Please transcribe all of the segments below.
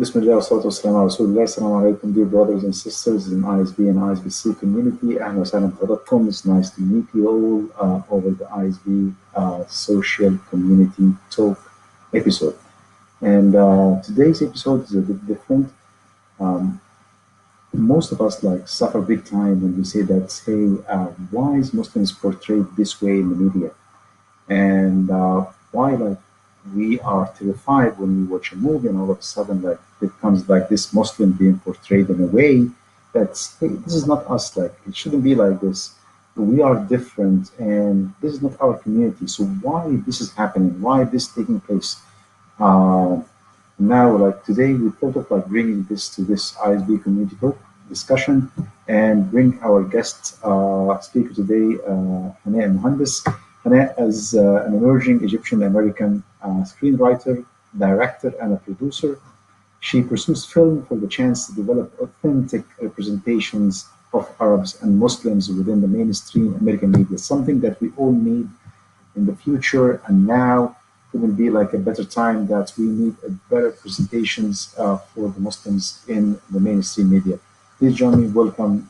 Bismillah wa salatu wassalam ala Rasulullah. Assalamu alaikum, dear brothers and sisters in ISB and ISBC community. Ahlan wa sahlan fadakum. It's nice to meet you all over the ISB social community talk episode. And today's episode is a bit different. Most of us suffer big time when we say that, hey, why is Muslims portrayed this way in the media? And why we are terrified when we watch a movie and all of a sudden it comes this Muslim being portrayed in a way that's, hey, this is not us, it shouldn't be like this. We are different and this is not our community. So why this is happening? Why this taking place? Now today we thought of bringing this to this ISB community talk discussion and bring our guest speaker today, Hanna El-Mohandess. Hanna is an emerging Egyptian-American screenwriter, director, and a producer. She pursues film for the chance to develop authentic representations of Arabs and Muslims within the mainstream American media, something that we all need in the future. And now couldn't be a better time that we need better presentations for the Muslims in the mainstream media. Please join me. Welcome,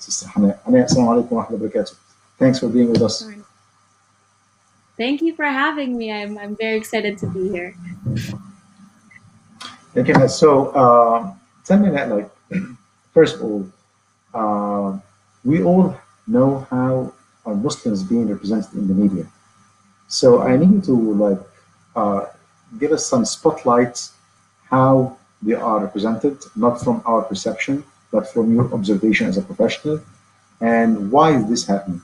Sister Hanna. Hanna, assalamu alaikum wa rahmatullahi wa barakatuh. Thanks for being with us. Thank you for having me. I'm very excited to be here. Thank you. So tell me that, first of all, we all know how are Muslims being represented in the media. So I need you to give us some spotlights how they are represented, not from our perception, but from your observation as a professional, and why is this happening?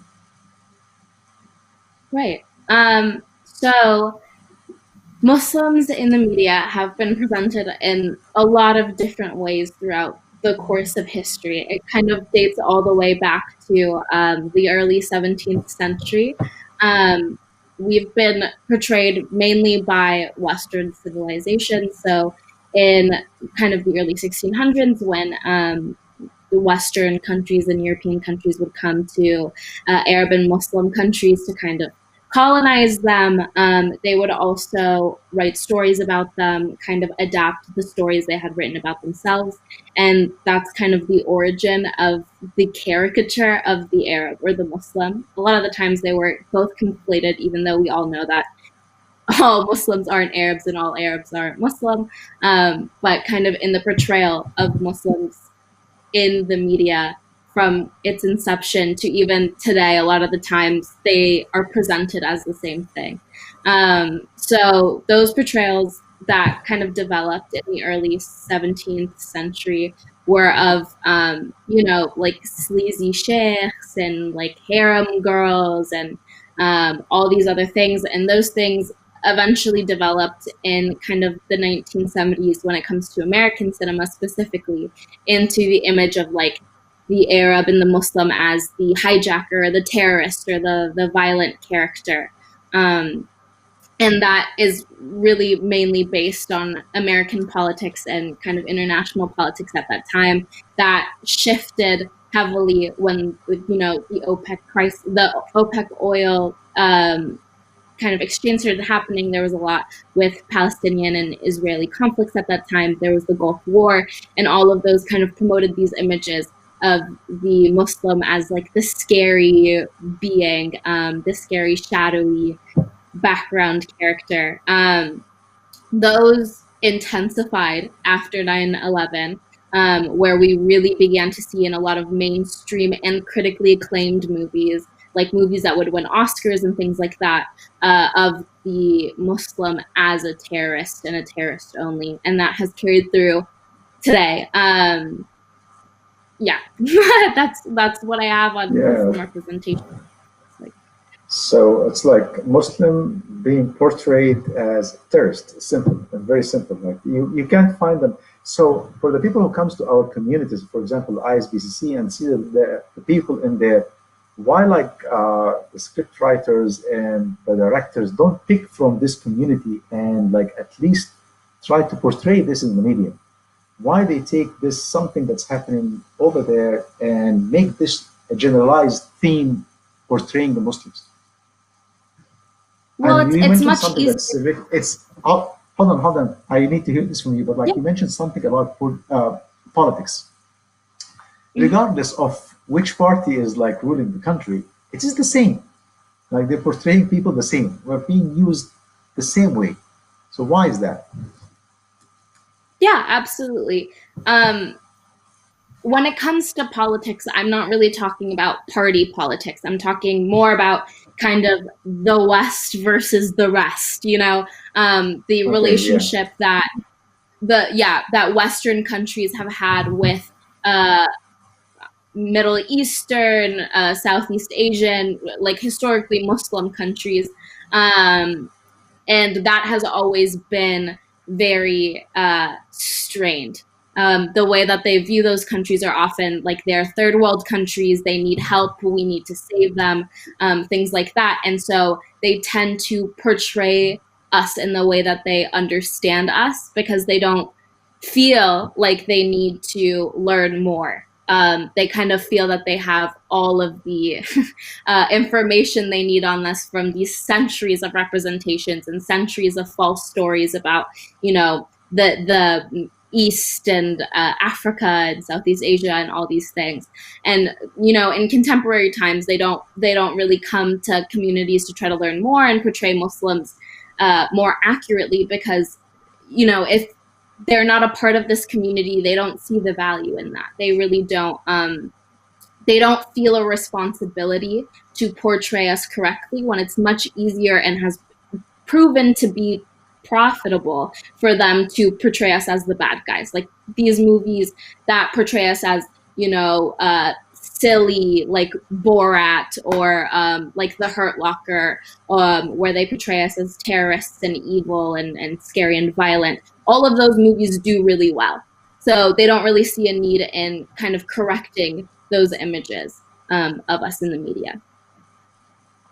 Right. So Muslims in the media have been presented in a lot of different ways throughout the course of history. It kind of dates all the way back to the early 17th century. We've been portrayed mainly by Western civilization. So in kind of the early 1600s, when the Western countries and European countries would come to Arab and Muslim countries to kind of colonize them, they would also write stories about them, kind of adapt the stories they had written about themselves. And that's kind of the origin of the caricature of the Arab or the Muslim. A lot of the times they were both conflated, even though we all know that all Muslims aren't Arabs and all Arabs aren't Muslim. But kind of in the portrayal of Muslims in the media, from its inception to even today, a lot of the times they are presented as the same thing. So those portrayals that kind of developed in the early 17th century were of, sleazy sheikhs and harem girls and all these other things. And those things eventually developed in kind of the 1970s when it comes to American cinema specifically into the image of the Arab and the Muslim as the hijacker, the terrorist, or the violent character. And that is really mainly based on American politics and kind of international politics at that time. That shifted heavily when, the OPEC crisis, the OPEC oil kind of exchange started happening. There was a lot with Palestinian and Israeli conflicts at that time. There was the Gulf War, and all of those kind of promoted these images of the Muslim as the scary being, the scary shadowy background character. Those intensified after 9/11, where we really began to see in a lot of mainstream and critically acclaimed movies, movies that would win Oscars and things like that, of the Muslim as a terrorist and a terrorist only. And that has carried through today. Yeah, that's what I have on Muslim representation. So it's Muslim being portrayed as terrorist. Simple, very simple. You can't find them. So for the people who comes to our communities, for example, ISBCC, and see the people in there, why the script writers and the directors don't pick from this community and at least try to portray this in the media? Why they take this something that's happening over there and make this a generalized theme portraying the Muslims? Well, it's much easier. hold on. I need to hear this from you. But Yeah. like you mentioned something about politics. Mhm. Regardless of which party is like ruling the country, it is the same. Like they're portraying people the same. We're being used the same way. So why is that? Yeah, absolutely. Um, when it comes to politics, I'm not really talking about party politics. I'm talking more about kind of the West versus the rest, the Okay, yeah. relationship that Western countries have had with uh, Middle Eastern, Southeast Asian, like historically Muslim countries. Um, and that has always been very strained. The way that they view those countries are often like they're third world countries, they need help, we need to save them, things like that. And so they tend to portray us in the way that they understand us because they don't feel like they need to learn more. They kind of feel that they have all of the information they need on this from these centuries of representations and centuries of false stories about, the East and Africa and Southeast Asia and all these things. And in contemporary times, they don't really come to communities to try to learn more and portray Muslims more accurately because if they're not a part of this community, they don't see the value in that. They really don't. They don't feel a responsibility to portray us correctly when it's much easier and has proven to be profitable for them to portray us as the bad guys. Like these movies that portray us as, silly, like Borat or like The Hurt Locker, where they portray us as terrorists and evil and scary and violent. All of those movies do really well. So they don't really see a need in kind of correcting those images of us in the media.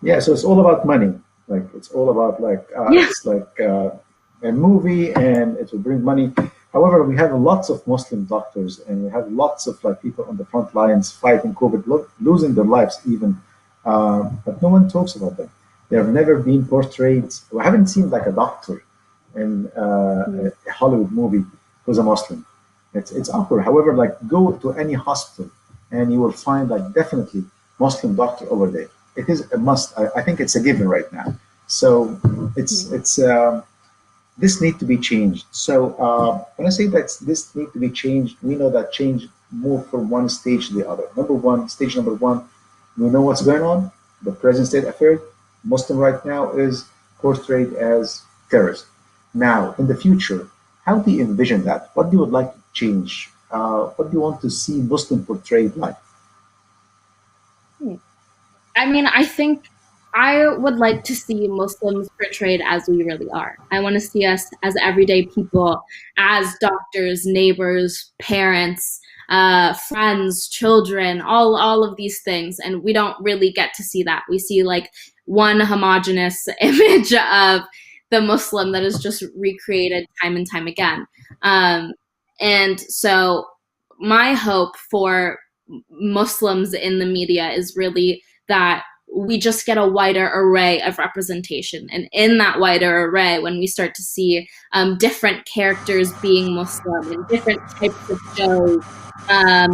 Yeah, so it's all about money. Like it's all about like Yeah. it's like a movie and it will bring money. However, we have lots of Muslim doctors and we have lots of like people on the front lines fighting COVID, losing their lives even, but no one talks about them. They have never been portrayed. We haven't seen like a doctor in a Hollywood movie who's a Muslim. It's awkward. However, like go to any hospital and you will find like definitely Muslim doctor over there. It is a must. I think it's a given right now. So it's this need to be changed. So when I say that this need to be changed, we know that change move from one stage to the other. Stage number one, we know what's going on. The present state affair, Muslim right now is portrayed as terrorist. Now, in the future, how do you envision that? What do you would like to change? What do you want to see Muslim portrayed like? I mean, I think I would like to see Muslims portrayed as we really are. I want to see us as everyday people, as doctors, neighbors, parents, friends, children, all of these things. And we don't really get to see that. We see like one homogenous image of the Muslim that is just recreated time and time again. Um, and so my hope for Muslims in the media is really that we just get a wider array of representation. And in that wider array, when we start to see different characters being Muslim and different types of shows,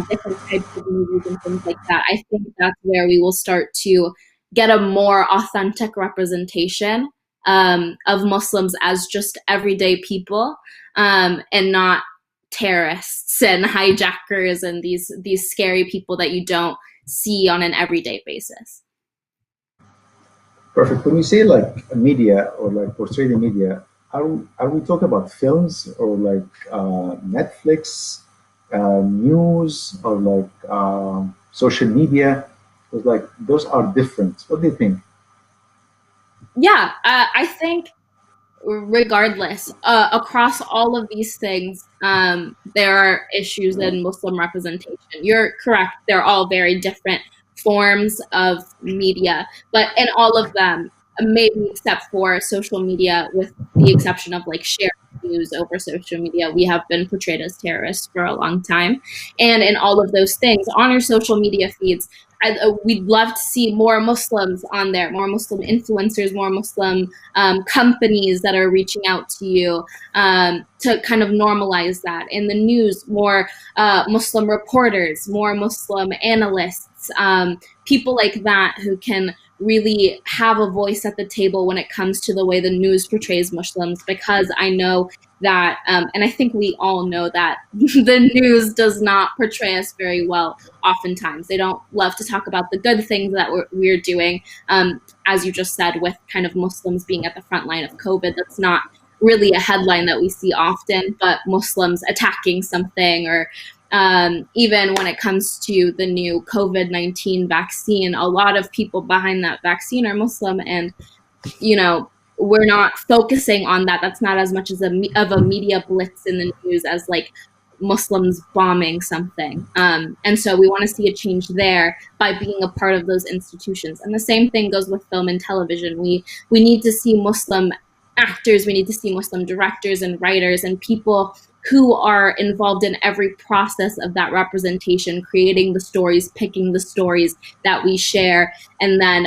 different types of movies and things like that, I think that's where we will start to get a more authentic representation of Muslims as just everyday people and not terrorists and hijackers and these scary people that you don't see on an everyday basis. Perfect. When we say like media or like portrayed in media, are we talking about films or like Netflix, news, or like social media? Because like those are different. What do you think? Yeah, I think regardless, across all of these things, there are issues in Muslim representation. You're correct; they're all very different forms of media, but in all of them, maybe except for social media, with the exception of like sharing news over social media, we have been portrayed as terrorists for a long time. And in all of those things, on your social media feeds, we'd love to see more Muslims on there, more Muslim influencers, more Muslim companies that are reaching out to you to kind of normalize that. In the news, more Muslim reporters, more Muslim analysts, people like that who can really have a voice at the table when it comes to the way the news portrays Muslims, because I know that, and I think we all know that the news does not portray us very well oftentimes. They don't love to talk about the good things that we're doing. As you just said, with kind of Muslims being at the front line of COVID, that's not really a headline that we see often, but Muslims attacking something, or even when it comes to the new COVID-19 vaccine, a lot of people behind that vaccine are Muslim, and, you know, we're not focusing on that. That's not as much as of a media blitz in the news as like Muslims bombing something. And so we want to see a change there by being a part of those institutions. And the same thing goes with film and television. We need to see Muslim actors, we need to see Muslim directors and writers and people who are involved in every process of that representation, creating the stories, picking the stories that we share, and then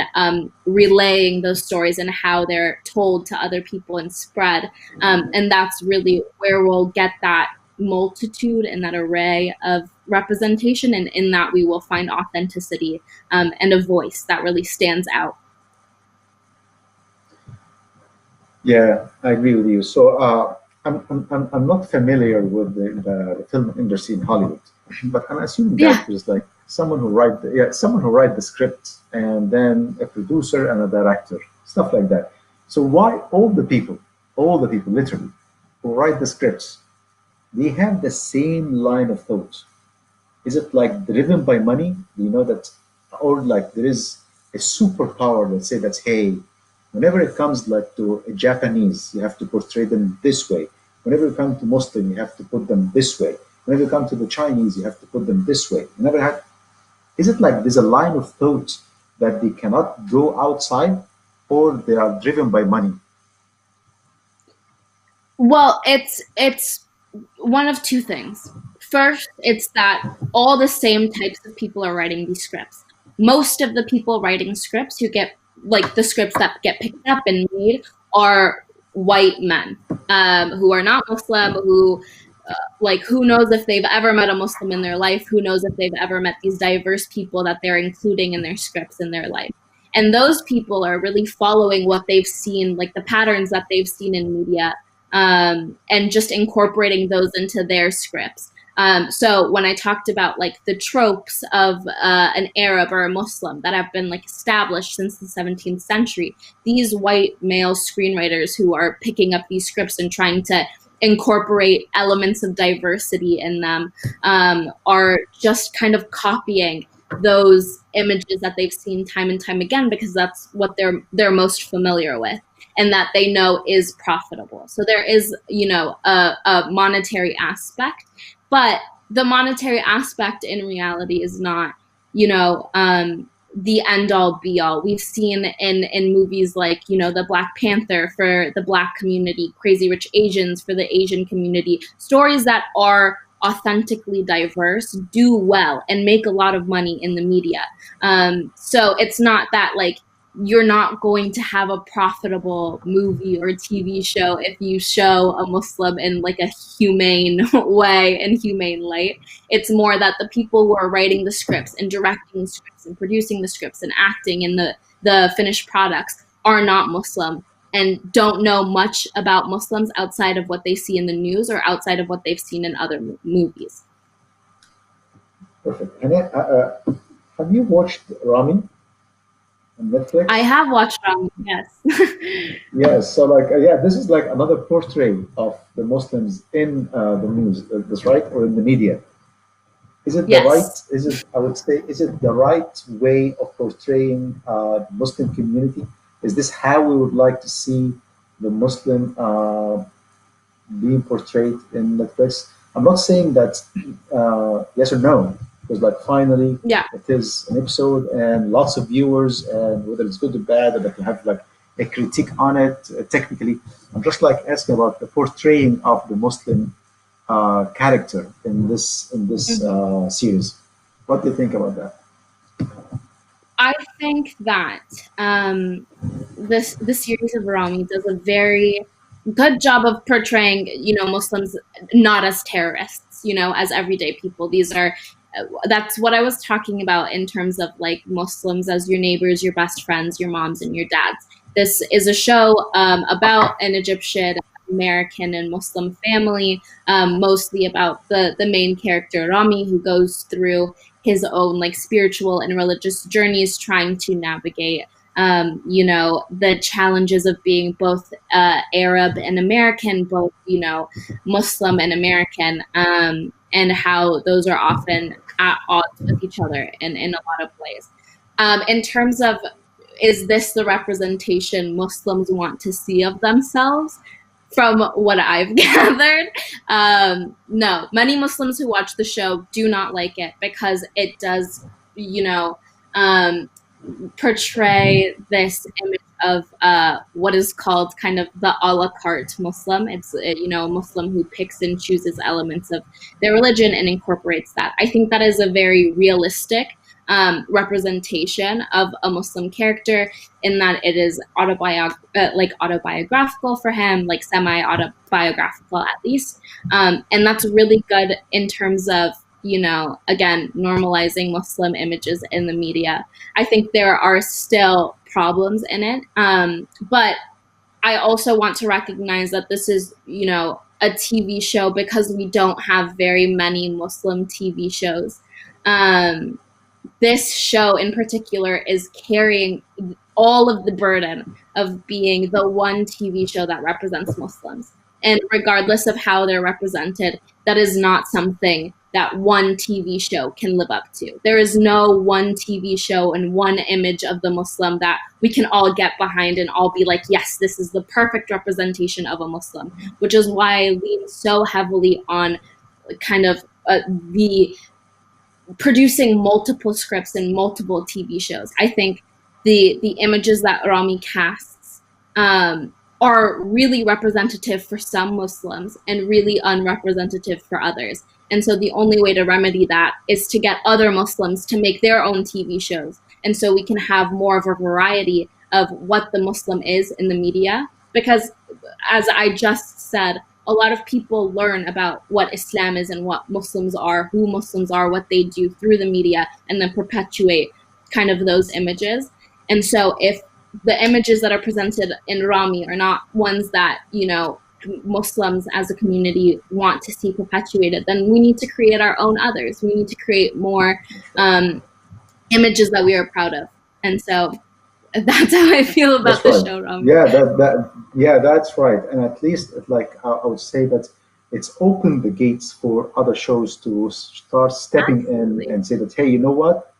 relaying those stories and how they're told to other people and spread. And that's really where we'll get that multitude and that array of representation, and in that we will find authenticity and a voice that really stands out. Yeah, I agree with you. So I'm not familiar with the film industry in Hollywood, but I'm assuming that Yeah. there's like someone who write the script, and then a producer and a director, stuff like that. So why all the people literally who write the scripts, they have the same line of thought? Is it like driven by money? Do you know that, or like there is a superpower that say that, hey, whenever it comes like to a Japanese, you have to portray them this way. Whenever you come to Muslim, you have to put them this way. Whenever you come to the Chinese, you have to put them this way. Is it like there's a line of thought that they cannot go outside, or they are driven by money? Well, it's one of two things. First, it's that all the same types of people are writing these scripts. Most of the people writing scripts who get like the scripts that get picked up and made are white men who are not Muslim, who like who knows if they've ever met a Muslim in their life, who knows if they've ever met these diverse people that they're including in their scripts in their life. And those people are really following what they've seen, like the patterns that they've seen in media, and just incorporating those into their scripts. So when I talked about like the tropes of an Arab or a Muslim that have been like established since the 17th century, these white male screenwriters who are picking up these scripts and trying to incorporate elements of diversity in them are just kind of copying those images that they've seen time and time again, because that's what they're most familiar with and that they know is profitable. So there is, you know, a monetary aspect, but the monetary aspect in reality is not, you know, the end all be all. We've seen in movies like, you know, the Black Panther for the Black community, Crazy Rich Asians for the Asian community, stories that are authentically diverse do well and make a lot of money in the media. So it's not that like you're not going to have a profitable movie or TV show if you show a Muslim in like a humane way and humane light. It's more that the people who are writing the scripts and directing the scripts and producing the scripts and acting in the finished products are not Muslim and don't know much about Muslims outside of what they see in the news or outside of what they've seen in other movies. Perfect. And have you watched Rami on Netflix? I have watched them, yes. Yes. So like yeah, this is like another portrait of the Muslims in the news. That's right, or in the media. Is it the right? Yes. Is it? I would say, is it the right way of portraying the Muslim community? Is this how we would like to see the Muslim being portrayed in Netflix? I'm not saying that yes or no, because like finally Yeah. it is an episode and lots of viewers, and whether it's good or bad, or that you have like a critique on it technically. I'm just like asking about the portraying of the Muslim character in this series. What do you think about that? I think that the series of Rami does a very good job of portraying, Muslims not as terrorists, as everyday people. These are that's what I was talking about in terms of like Muslims as your neighbors, your best friends, your moms and your dads. This is a show about an Egyptian American and Muslim family, mostly about the main character Rami, who goes through his own like spiritual and religious journeys, trying to navigate the challenges of being both Arab and American, both, Muslim and American, and how those are often at odds with each other in a lot of ways. In terms of, is this the representation Muslims want to see of themselves? From what I've gathered, no. Many Muslims who watch the show do not like it because it does, um, portray this image of what is called kind of the a la carte Muslim. It's a Muslim who picks and chooses elements of their religion and incorporates that. I think that is a very realistic representation of a Muslim character, in that it is autobiographical for him, like semi-autobiographical at least, and that's really good in terms of again, normalizing Muslim images in the media. I think there are still problems in it, but I also want to recognize that this is a TV show because we don't have very many Muslim TV shows. Um, this show in particular is carrying all of the burden of being the one TV show that represents Muslims. And regardless of how they're represented, that is not something that one TV show can live up to. There is no one TV show and one image of the Muslim that we can all get behind and all be like, yes, this is the perfect representation of a Muslim, which is why I lean so heavily on kind of the producing multiple scripts and multiple TV shows. I think the images that Rami casts are really representative for some Muslims and really unrepresentative for others. And so the only way to remedy that is to get other Muslims to make their own TV shows. And so we can have more of a variety of what the Muslim is in the media. Because as I just said, a lot of people learn about what Islam is and what Muslims are, who Muslims are, what they do through the media, and then perpetuate kind of those images. And so if the images that are presented in Rami are not ones that, Muslims as a community want to see perpetuated, then we need to create our own others. We need to create more images that we are proud of. And so that's how I feel about the show, Rami. Yeah, that's right. And at least, like, I would say that it's opened the gates for other shows to start stepping Absolutely. in and say that, hey, you know what?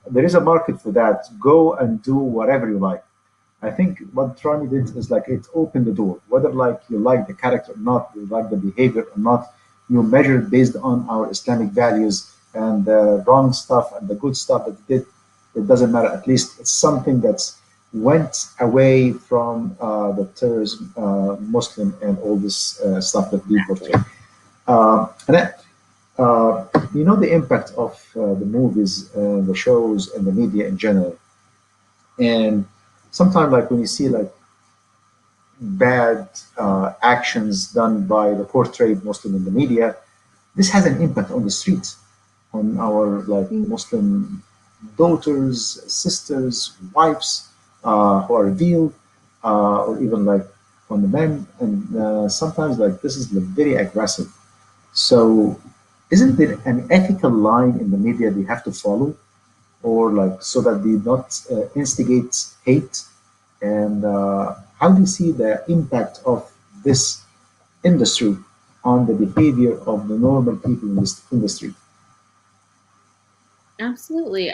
There is a market for that. Go and do whatever you like. I think what Rami did is like it opened the door. Whether like you like the character or not, you like the behavior or not, you measure it based on our Islamic values, and the wrong stuff and the good stuff that it did. It doesn't matter. At least it's something that's went away from the terrorism, Muslim, and all this stuff that we portray. And that, the impact of the movies, the shows, and the media in general. And sometimes, like when you see like bad actions done by the portrayed Muslim in the media, this has an impact on the streets, on our like Muslim daughters, sisters, wives who are revealed, or even like on the men. And sometimes like this is like, very aggressive. So, isn't there an ethical line in the media they have to follow, or like so that they not instigate hate? And how do you see the impact of this industry on the behavior of the normal people in this industry? Absolutely.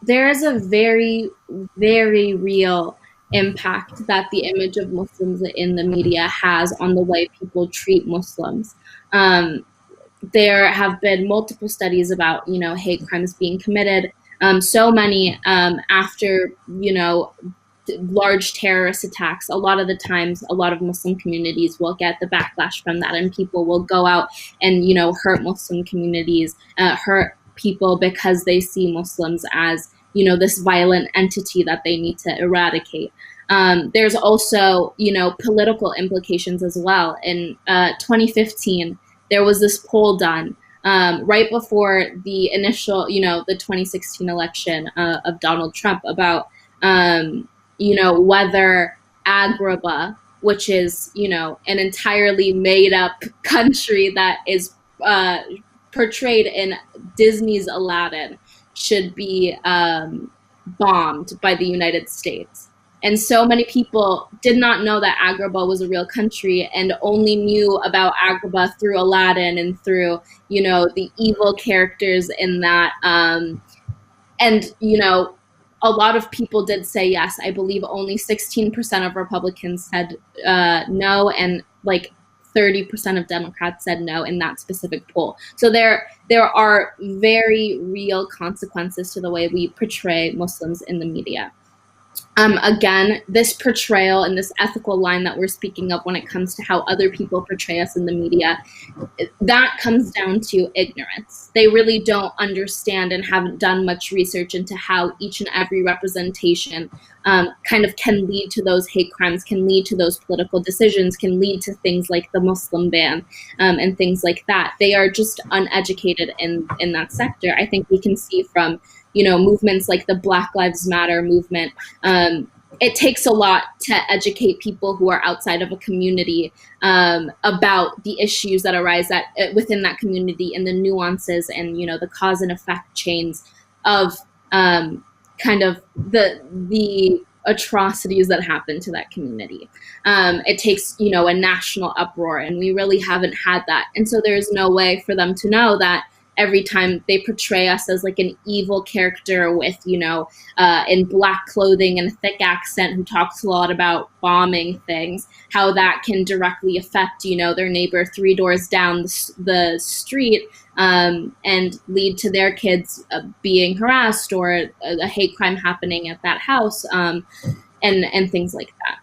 There is a very, very real impact that the image of Muslims in the media has on the way people treat Muslims. Um, there have been multiple studies about, hate crimes being committed. So many after, large terrorist attacks. A lot of the times, a lot of Muslim communities will get the backlash from that, and people will go out and, hurt Muslim communities, hurt people because they see Muslims as, this violent entity that they need to eradicate. There's also, political implications as well. In 2015, there was this poll done right before the initial, the 2016 election of Donald Trump about, whether Agrabah, which is, an entirely made up country that is portrayed in Disney's Aladdin, should be bombed by the United States. And so many people did not know that Agrabah was a real country and only knew about Agrabah through Aladdin and through, the evil characters in that. And, a lot of people did say yes. I believe only 16% of Republicans said no, and like 30% of Democrats said no in that specific poll. So there are very real consequences to the way we portray Muslims in the media. Again, this portrayal and this ethical line that we're speaking of when it comes to how other people portray us in the media, that comes down to ignorance. They really don't understand and haven't done much research into how each and every representation kind of can lead to those hate crimes, can lead to those political decisions, can lead to things like the Muslim ban and things like that. They are just uneducated in that sector. I think we can see from movements like the Black Lives Matter movement. It takes a lot to educate people who are outside of a community about the issues that arise within that community and the nuances and, the cause and effect chains of kind of the atrocities that happen to that community. It takes, a national uproar, and we really haven't had that. And so there's no way for them to know that every time they portray us as like an evil character with, in black clothing and a thick accent who talks a lot about bombing things, how that can directly affect, their neighbor 3 doors down the street and lead to their kids being harassed or a hate crime happening at that house and things like that.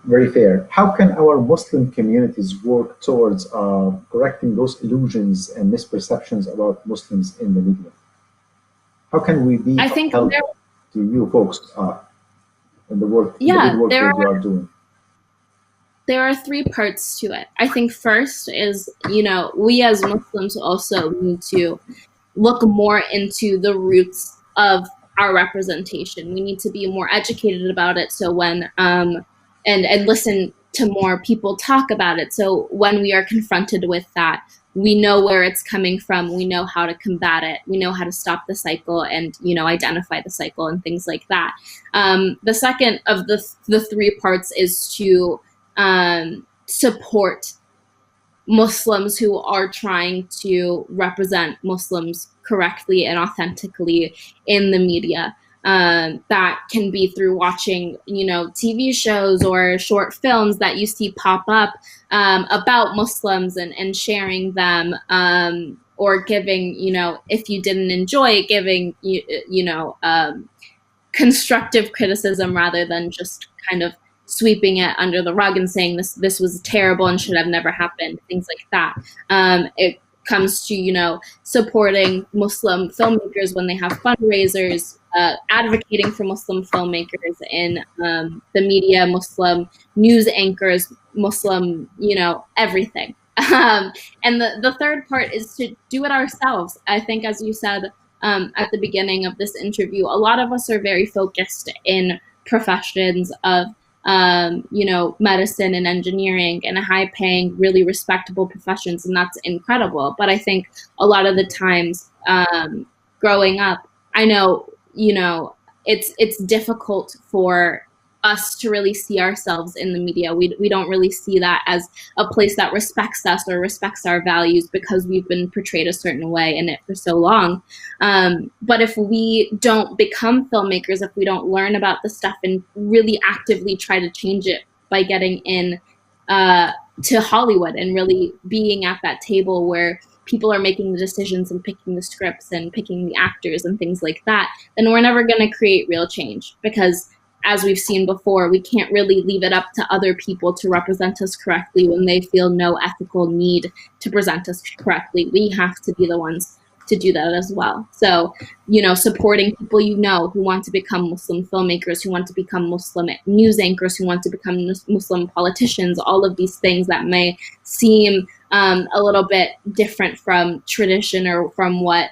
Very fair. How can our Muslim communities work towards correcting those illusions and misperceptions about Muslims in the media? How can we be I of think help to you folks in the work, in the good work that you are doing? There are 3 parts to it. I think first is, we as Muslims also need to look more into the roots of our representation. We need to be more educated about it. So when and listen to more people talk about it. So when we are confronted with that, we know where it's coming from. We know how to combat it. We know how to stop the cycle and, identify the cycle and things like that. The second of the 3 parts is to support Muslims who are trying to represent Muslims correctly and authentically in the media. That can be through watching, TV shows or short films that you see pop up about Muslims and sharing them, or giving, if you didn't enjoy it, giving, constructive criticism rather than just kind of sweeping it under the rug and saying this was terrible and should have never happened, things like that. It comes to, supporting Muslim filmmakers when they have fundraisers, advocating for Muslim filmmakers in the media, Muslim news anchors, Muslim, everything. And the third part is to do it ourselves. I think, as you said at the beginning of this interview, a lot of us are very focused in professions of medicine and engineering and high-paying, really respectable professions, and that's incredible. But I think a lot of the times, growing up, I know, it's difficult for us to really see ourselves in the media. We don't really see that as a place that respects us or respects our values because we've been portrayed a certain way in it for so long. But if we don't become filmmakers, if we don't learn about the stuff and really actively try to change it by getting in to Hollywood and really being at that table where people are making the decisions and picking the scripts and picking the actors and things like that, then we're never going to create real change, because as we've seen before, we can't really leave it up to other people to represent us correctly when they feel no ethical need to present us correctly. We have to be the ones to do that as well. So, supporting people who want to become Muslim filmmakers, who want to become Muslim news anchors, who want to become Muslim politicians, all of these things that may seem a little bit different from tradition or from what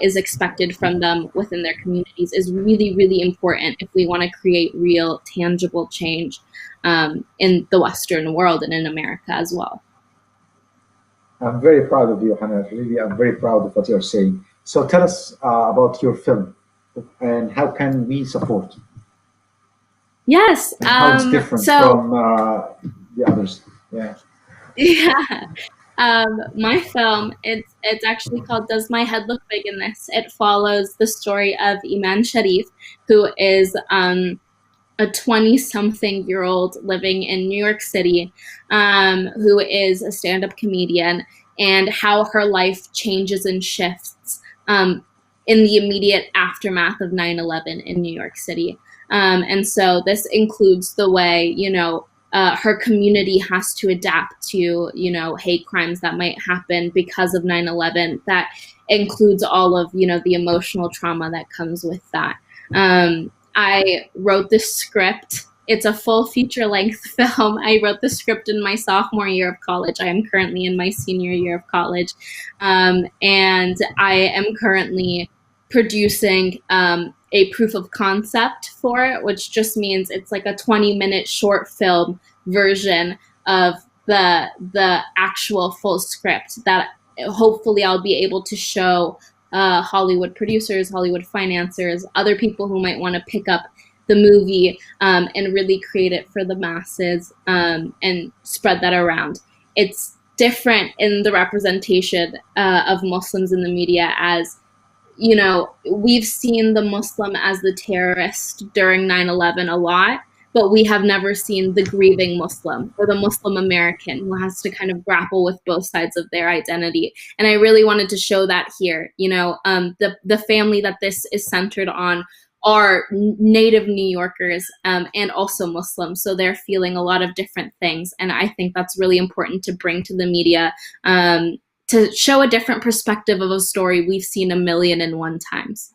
is expected from them within their communities is really, really important if we want to create real, tangible change in the Western world and in America as well. I'm very proud of you, Hannah. Really, I'm very proud of what you're saying. So tell us about your film and how can we support Yes. and how it's different from the others. Yeah. Yeah. My film, it's actually called Does My Head Look Big in This? It follows the story of Iman Sharif, who is a 20-something-year-old living in New York City, who is a stand-up comedian, and how her life changes and shifts in the immediate aftermath of 9/11 in New York City. And so this includes the way, her community has to adapt to, hate crimes that might happen because of 9/11. That includes all of, the emotional trauma that comes with that. I wrote this script. It's a full feature-length film. I wrote the script in my sophomore year of college. I am currently in my senior year of college. And I am currently producing a proof of concept for it, which just means it's like a 20-minute short film version of the actual full script that hopefully I'll be able to show Hollywood producers, Hollywood financiers, other people who might want to pick up the movie and really create it for the masses and spread that around. It's different in the representation of Muslims in the media as, we've seen the Muslim as the terrorist during 9/11 a lot, but we have never seen the grieving Muslim or the Muslim American who has to kind of grapple with both sides of their identity. And I really wanted to show that here. The family that this is centered on are native New Yorkers and also Muslims. So they're feeling a lot of different things. And I think that's really important to bring to the media to show a different perspective of a story we've seen 1,000,001 times.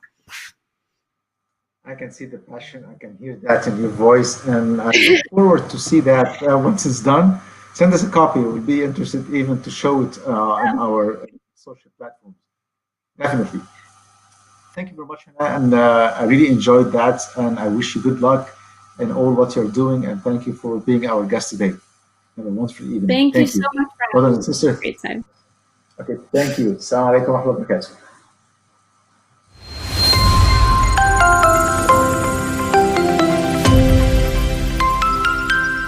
I can see the passion. I can hear that in your voice, and I look forward to see that once it's done. Send us a copy. We'll be interested even to show it on our social platforms. Definitely. Thank you very much, Hannah, and I really enjoyed that, and I wish you good luck in all what you're doing, and thank you for being our guest today. Have a wonderful evening. Thank you so much for Brothers having and me. sisters. Great time. Okay, thank you. Assalamu alaikum wa rahmatullahi wa barakatuh.